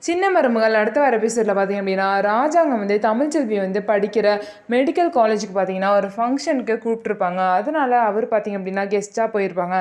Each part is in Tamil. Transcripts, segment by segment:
சின்ன மருமகள் அடுத்த வர எபிசோடில் பார்த்தீங்க அப்படின்னா ராஜாங்கம் வந்து தமிழ்ச்செல்வி வந்து படிக்கிற மெடிக்கல் காலேஜுக்கு பார்த்தீங்கன்னா ஒரு ஃபங்க்ஷனுக்கு கூப்பிட்ருப்பாங்க. அதனால அவர் பார்த்தீங்க அப்படின்னா கெஸ்ட்டாக போயிருப்பாங்க.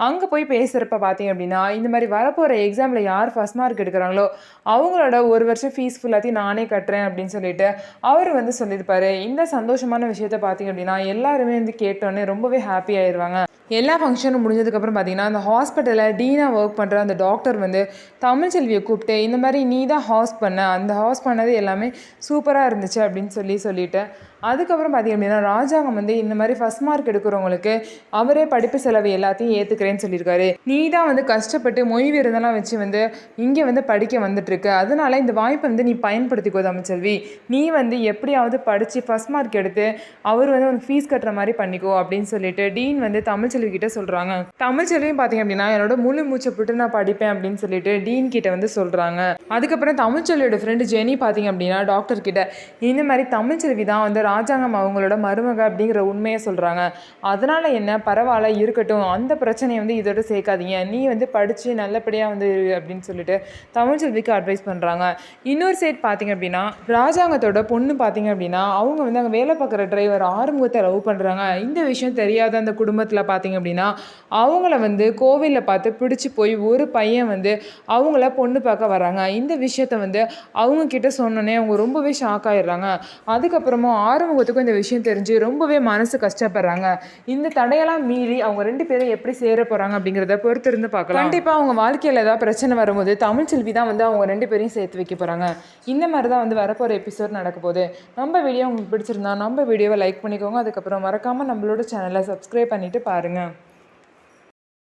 அங்கே போய் பேசுகிறப்ப பார்த்தீங்க அப்படின்னா இந்த மாதிரி வரப்போகிற எக்ஸாமில் யார் ஃபஸ்ட் மார்க் எடுக்கிறாங்களோ அவங்களோட ஒரு வருஷம் ஃபீஸ் ஃபுல்லாத்தையும் நானே கட்டுறேன் அப்படின்னு சொல்லிட்டு அவர் வந்து சொல்லியிருப்பாரு. இந்த சந்தோஷமான விஷயத்த பார்த்தீங்க அப்படின்னா எல்லாருமே வந்து கேட்டோன்னே ரொம்பவே ஹாப்பி ஆயிடுவாங்க. எல்லா ஃபங்க்ஷனும் முடிஞ்சதுக்கப்புறம் பார்த்தீங்கன்னா அந்த ஹாஸ்பிட்டலில் டீனாக ஒர்க் பண்ணுற அந்த டாக்டர் வந்து தமிழ்ச்செல்வியை கூப்பிட்டு இந்த மாதிரி நீ தான் ஹாஸ்ட் பண்ண, அந்த ஹாஸ்ட் பண்ணது எல்லாமே சூப்பராக இருந்துச்சு அப்படின்னு சொல்லிட்டு அதுக்கப்புறம் பார்த்தீங்க அப்படின்னா ராஜாங்கம் வந்து இந்த மாதிரி ஃபஸ்ட் மார்க் எடுக்கிறவங்களுக்கு அவரே படிப்பு செலவு எல்லாத்தையும் ஏற்றுக்கிறேன்னு சொல்லியிருக்காரு. நீ தான் வந்து கஷ்டப்பட்டு மொய் விருதெல்லாம் வச்சு வந்து இங்கே வந்து படிக்க வந்துட்டுருக்கு, அதனால இந்த வாய்ப்பை வந்து நீ பயன்படுத்திக்கோ தமிழ்ச்செல்வி. நீ வந்து எப்படியாவது படித்து ஃபஸ்ட் மார்க் எடுத்து அவர் வந்து உனக்கு ஃபீஸ் கட்டுற மாதிரி பண்ணிக்கோ அப்படின்னு சொல்லிட்டு டீன் வந்து தமிழ்ச்செல்வி கிட்ட சொல்கிறாங்க. தமிழ்ச்செல்வியும் பார்த்தீங்க அப்படின்னா என்னோட முழு மூச்சை போட்டு நான் படிப்பேன் அப்படின்னு சொல்லிட்டு டீன் கிட்ட வந்து சொல்கிறாங்க. அதுக்கப்புறம் தமிழ்ச்செல்வியோட ஃப்ரெண்டு ஜெனி பார்த்தீங்க அப்படின்னா டாக்டர் கிட்ட இந்த மாதிரி தமிழ்ச்செல்வி தான் வந்து ராஜாங்கம் அவங்களோட மருமக அப்படிங்கிற உண்மையை சொல்கிறாங்க. அதனால் என்ன, பரவாயில்ல இருக்கட்டும், அந்த பிரச்சனையை வந்து இதோட சேர்க்காதீங்க, நீ வந்து படித்து நல்லபடியாக வந்து அப்படின்னு சொல்லிட்டு தமிழ்ச்செல்விக்கு அட்வைஸ் பண்ணுறாங்க. இன்னொரு சைட் பார்த்தீங்க அப்படின்னா ராஜாங்கத்தோட பொண்ணு பார்த்தீங்க அப்படின்னா அவங்க வந்து அங்கே வேலை பார்க்குற டிரைவர் ஆறுமுகத்தை லவ் பண்ணுறாங்க. இந்த விஷயம் தெரியாத அந்த குடும்பத்தில் பார்த்தீங்க அப்படின்னா அவங்கள வந்து கோவிலில் பார்த்து பிடிச்சி போய் ஒரு பையன் வந்து அவங்கள பொண்ணு பார்க்க வராங்க. இந்த விஷயத்த வந்து அவங்க கிட்ட சொன்னோன்னே அவங்க ரொம்பவே ஷாக் ஆகிடுறாங்க. அதுக்கப்புறமா ஆறுமுகத்துக்கும் இந்த விஷயம் தெரிஞ்சு ரொம்பவே மனசு கஷ்டப்படுறாங்க. இந்த தடையெல்லாம் மீறி அவங்க 2 பேரும் எப்படி சேர போகிறாங்க அப்படிங்கிறத பொறுத்திருந்து பார்க்கலாம். கண்டிப்பாக அவங்க வாழ்க்கையில் ஏதாவது பிரச்சனை வரும்போது தமிழ்ச்செல்வி தான் வந்து அவங்க 2 பேரையும் சேர்த்து வைக்க போகிறாங்க. இந்த மாதிரி தான் வந்து வரப்போகிற எபிசோட் நடக்க போகுது. நம்ம வீடியோ உங்களுக்கு பிடிச்சிருந்தா நம்ம வீடியோவை லைக் பண்ணிக்கோங்க. அதுக்கப்புறம் மறக்காமல் நம்மளோட சேனலை சப்ஸ்கிரைப் பண்ணிவிட்டு பாருங்கள்.